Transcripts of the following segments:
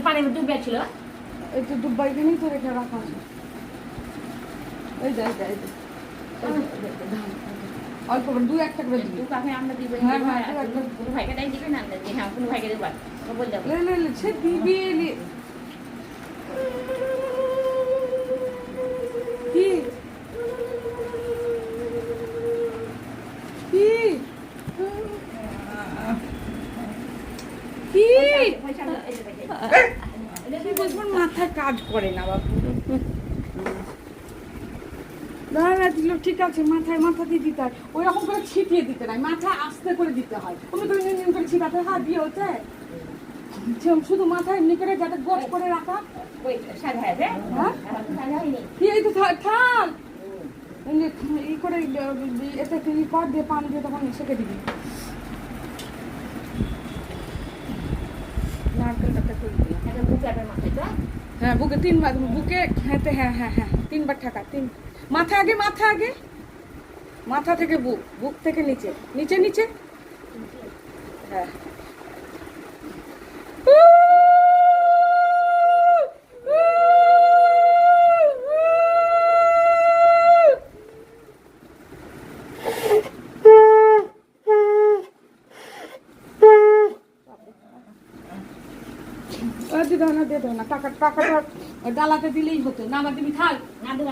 পানির ডুববে ছিল এই তো ডুব্বা এখানেই তো রেখে রাখা আছে এই যাই অল্প করে 2-1 টাকা করে দিবি আমরা দিব কোনো ভাইকে তাই দিবে না যে হ্যাঁ কোনো ভাইকে দেবো বললাম লে সে দিবি কি মাথায় কাজ করে না বাবু দাঁড়া দিল ঠিক আছে মাথা দিয়ে দিতে হয় ওইরকম করে ছিটিয়ে দিতে নাই মাথায় আস্তে করে দিতে হয় তুমি তো নিন করে ছিটাতে হাত দিয়ে হচ্ছে শুধু মাথায় এমনি করে যাতে গোছ করে রাখা এই তো থাক ই করে এতে তুই কর দিয়ে পান দিয়ে তখন সেকে দিবি হ্যাঁ বুকে 3 বার বুকে হ্যাঁ 3 বার ঠাকা 3 মাথা আগে মাথা থেকে বুক থেকে নিচে হ্যাঁ দে না টাকাটা ডালাতে দিলেই হতো না আমার দিবি থাক না দেবো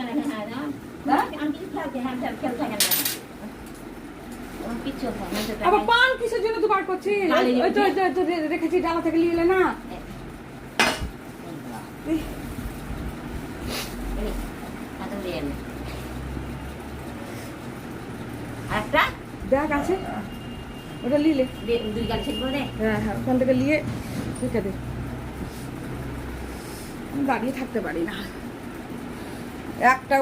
না আমি কিছু খেলতে হ্যাঁ খেল থাকে না কিছু আবার পান কিসের জন্য তো বার করছিস ওই তো রেখেছি ডালা থেকে নিয়ে না আরেকটা দেখ আছে ওটা নিলে 2 গাল ছিটবো রে হ্যাঁ ওখান থেকে নিয়ে রেখে দে দাঁড়িয়ে থাকতে পারি না একটা